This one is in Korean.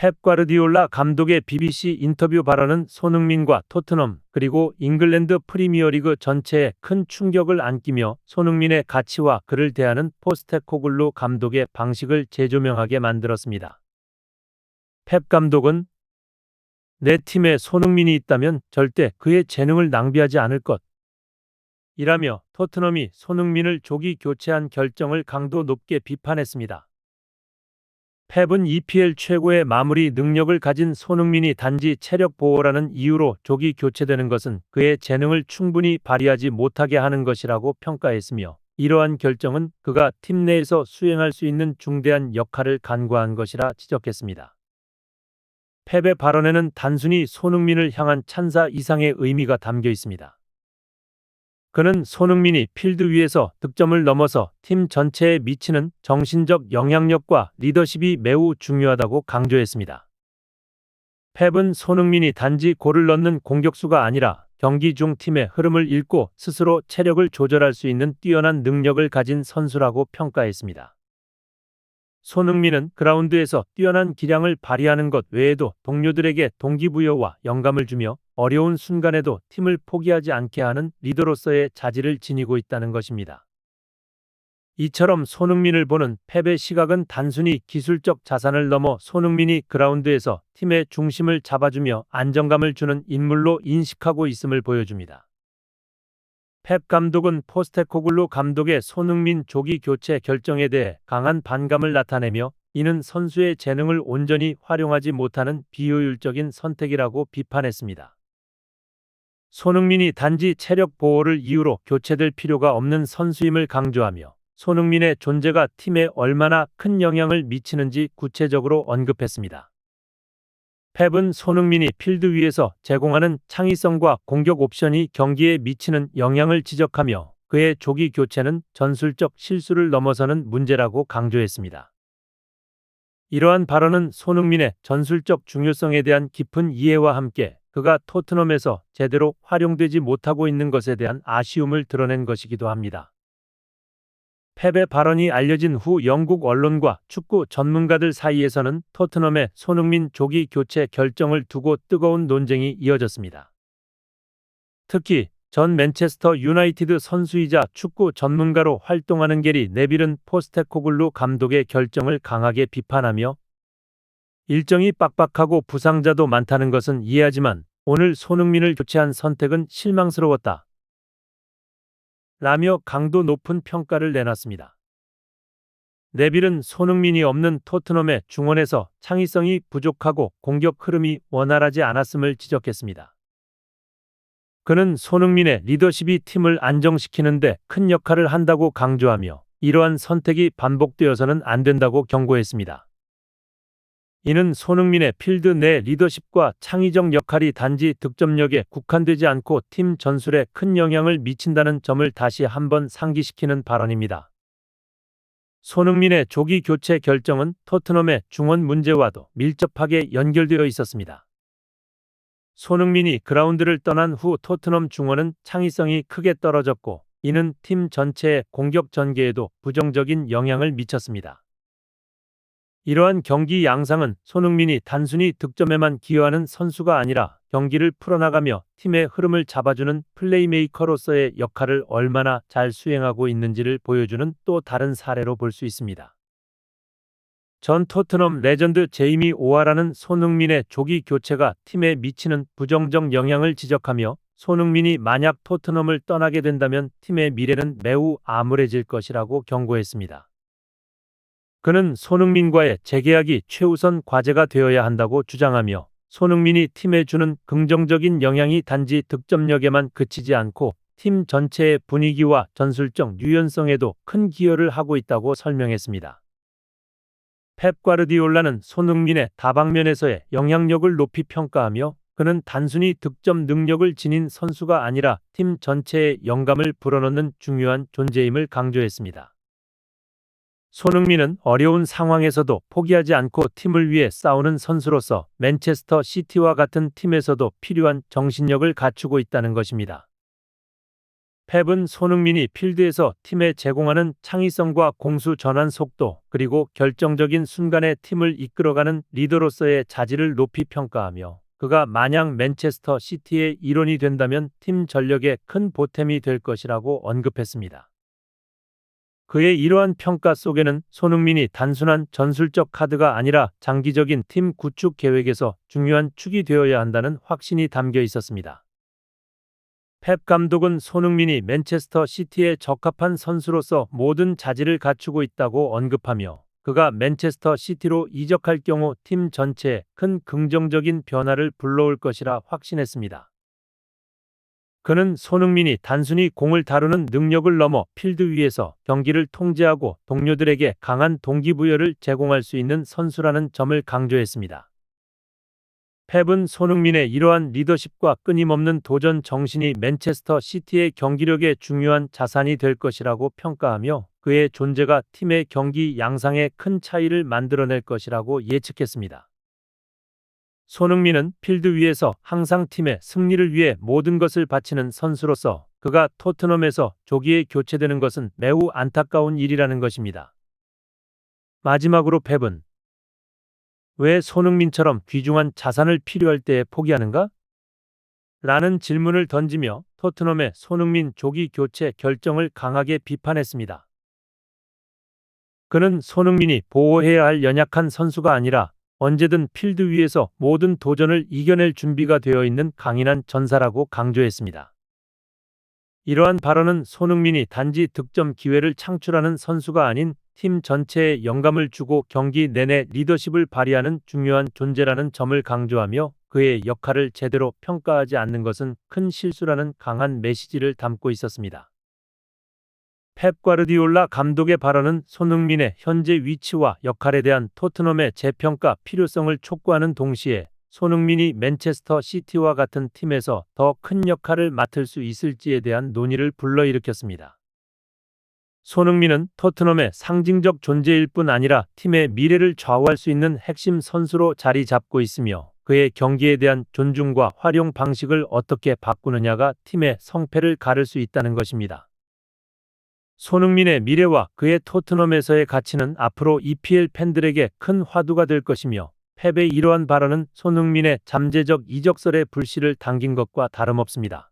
펩 과르디올라 감독의 BBC 인터뷰 발언은 손흥민과 토트넘 그리고 잉글랜드 프리미어리그 전체에 큰 충격을 안기며 손흥민의 가치와 그를 대하는 포스테코글루 감독의 방식을 재조명하게 만들었습니다. 펩 감독은 내 팀에 손흥민이 있다면 절대 그의 재능을 낭비하지 않을 것 이라며 토트넘이 손흥민을 조기 교체한 결정을 강도 높게 비판했습니다. 펩은 EPL 최고의 마무리 능력을 가진 손흥민이 단지 체력 보호라는 이유로 조기 교체되는 것은 그의 재능을 충분히 발휘하지 못하게 하는 것이라고 평가했으며, 이러한 결정은 그가 팀 내에서 수행할 수 있는 중대한 역할을 간과한 것이라 지적했습니다. 펩의 발언에는 단순히 손흥민을 향한 찬사 이상의 의미가 담겨 있습니다. 그는 손흥민이 필드 위에서 득점을 넘어서 팀 전체에 미치는 정신적 영향력과 리더십이 매우 중요하다고 강조했습니다. 펩은 손흥민이 단지 골을 넣는 공격수가 아니라 경기 중 팀의 흐름을 읽고 스스로 체력을 조절할 수 있는 뛰어난 능력을 가진 선수라고 평가했습니다. 손흥민은 그라운드에서 뛰어난 기량을 발휘하는 것 외에도 동료들에게 동기부여와 영감을 주며 어려운 순간에도 팀을 포기하지 않게 하는 리더로서의 자질을 지니고 있다는 것입니다. 이처럼 손흥민을 보는 펩의 시각은 단순히 기술적 자산을 넘어 손흥민이 그라운드에서 팀의 중심을 잡아주며 안정감을 주는 인물로 인식하고 있음을 보여줍니다. 펩 감독은 포스테코글루 감독의 손흥민 조기 교체 결정에 대해 강한 반감을 나타내며, 이는 선수의 재능을 온전히 활용하지 못하는 비효율적인 선택이라고 비판했습니다. 손흥민이 단지 체력 보호를 이유로 교체될 필요가 없는 선수임을 강조하며, 손흥민의 존재가 팀에 얼마나 큰 영향을 미치는지 구체적으로 언급했습니다. 펩은 손흥민이 필드 위에서 제공하는 창의성과 공격 옵션이 경기에 미치는 영향을 지적하며, 그의 조기 교체는 전술적 실수를 넘어서는 문제라고 강조했습니다. 이러한 발언은 손흥민의 전술적 중요성에 대한 깊은 이해와 함께 그가 토트넘에서 제대로 활용되지 못하고 있는 것에 대한 아쉬움을 드러낸 것이기도 합니다. 펩의 발언이 알려진 후 영국 언론과 축구 전문가들 사이에서는 토트넘의 손흥민 조기 교체 결정을 두고 뜨거운 논쟁이 이어졌습니다. 특히 전 맨체스터 유나이티드 선수이자 축구 전문가로 활동하는 게리 네빌은 포스테코글루 감독의 결정을 강하게 비판하며, 일정이 빡빡하고 부상자도 많다는 것은 이해하지만 오늘 손흥민을 교체한 선택은 실망스러웠다 라며 강도 높은 평가를 내놨습니다. 네빌은 손흥민이 없는 토트넘의 중원에서 창의성이 부족하고 공격 흐름이 원활하지 않았음을 지적했습니다. 그는 손흥민의 리더십이 팀을 안정시키는 데 큰 역할을 한다고 강조하며, 이러한 선택이 반복되어서는 안 된다고 경고했습니다. 이는 손흥민의 필드 내 리더십과 창의적 역할이 단지 득점력에 국한되지 않고 팀 전술에 큰 영향을 미친다는 점을 다시 한번 상기시키는 발언입니다. 손흥민의 조기 교체 결정은 토트넘의 중원 문제와도 밀접하게 연결되어 있었습니다. 손흥민이 그라운드를 떠난 후 토트넘 중원은 창의성이 크게 떨어졌고, 이는 팀 전체의 공격 전개에도 부정적인 영향을 미쳤습니다. 이러한 경기 양상은 손흥민이 단순히 득점에만 기여하는 선수가 아니라 경기를 풀어나가며 팀의 흐름을 잡아주는 플레이메이커로서의 역할을 얼마나 잘 수행하고 있는지를 보여주는 또 다른 사례로 볼 수 있습니다. 전 토트넘 레전드 제이미 오하라는 손흥민의 조기 교체가 팀에 미치는 부정적 영향을 지적하며, 손흥민이 만약 토트넘을 떠나게 된다면 팀의 미래는 매우 암울해질 것이라고 경고했습니다. 그는 손흥민과의 재계약이 최우선 과제가 되어야 한다고 주장하며, 손흥민이 팀에 주는 긍정적인 영향이 단지 득점력에만 그치지 않고 팀 전체의 분위기와 전술적 유연성에도 큰 기여를 하고 있다고 설명했습니다. 펩 과르디올라는 손흥민의 다방면에서의 영향력을 높이 평가하며, 그는 단순히 득점 능력을 지닌 선수가 아니라 팀 전체에 영감을 불어넣는 중요한 존재임을 강조했습니다. 손흥민은 어려운 상황에서도 포기하지 않고 팀을 위해 싸우는 선수로서 맨체스터 시티와 같은 팀에서도 필요한 정신력을 갖추고 있다는 것입니다. 펩은 손흥민이 필드에서 팀에 제공하는 창의성과 공수 전환 속도, 그리고 결정적인 순간에 팀을 이끌어가는 리더로서의 자질을 높이 평가하며, 그가 만약 맨체스터 시티의 일원이 된다면 팀 전력에 큰 보탬이 될 것이라고 언급했습니다. 그의 이러한 평가 속에는 손흥민이 단순한 전술적 카드가 아니라 장기적인 팀 구축 계획에서 중요한 축이 되어야 한다는 확신이 담겨 있었습니다. 펩 감독은 손흥민이 맨체스터 시티에 적합한 선수로서 모든 자질을 갖추고 있다고 언급하며, 그가 맨체스터 시티로 이적할 경우 팀 전체에 큰 긍정적인 변화를 불러올 것이라 확신했습니다. 그는 손흥민이 단순히 공을 다루는 능력을 넘어 필드 위에서 경기를 통제하고 동료들에게 강한 동기부여를 제공할 수 있는 선수라는 점을 강조했습니다. 펩은 손흥민의 이러한 리더십과 끊임없는 도전 정신이 맨체스터 시티의 경기력에 중요한 자산이 될 것이라고 평가하며, 그의 존재가 팀의 경기 양상에 큰 차이를 만들어낼 것이라고 예측했습니다. 손흥민은 필드 위에서 항상 팀의 승리를 위해 모든 것을 바치는 선수로서, 그가 토트넘에서 조기에 교체되는 것은 매우 안타까운 일이라는 것입니다. 마지막으로 펩은 왜 손흥민처럼 귀중한 자산을 필요할 때에 포기하는가? 라는 질문을 던지며 토트넘의 손흥민 조기 교체 결정을 강하게 비판했습니다. 그는 손흥민이 보호해야 할 연약한 선수가 아니라 언제든 필드 위에서 모든 도전을 이겨낼 준비가 되어 있는 강인한 전사라고 강조했습니다. 이러한 발언은 손흥민이 단지 득점 기회를 창출하는 선수가 아닌 팀 전체에 영감을 주고 경기 내내 리더십을 발휘하는 중요한 존재라는 점을 강조하며, 그의 역할을 제대로 평가하지 않는 것은 큰 실수라는 강한 메시지를 담고 있었습니다. 펩 과르디올라 감독의 발언은 손흥민의 현재 위치와 역할에 대한 토트넘의 재평가 필요성을 촉구하는 동시에, 손흥민이 맨체스터 시티와 같은 팀에서 더 큰 역할을 맡을 수 있을지에 대한 논의를 불러일으켰습니다. 손흥민은 토트넘의 상징적 존재일 뿐 아니라 팀의 미래를 좌우할 수 있는 핵심 선수로 자리 잡고 있으며, 그의 경기에 대한 존중과 활용 방식을 어떻게 바꾸느냐가 팀의 성패를 가를 수 있다는 것입니다. 손흥민의 미래와 그의 토트넘에서의 가치는 앞으로 EPL 팬들에게 큰 화두가 될 것이며, 펩의 이러한 발언은 손흥민의 잠재적 이적설의 불씨를 당긴 것과 다름없습니다.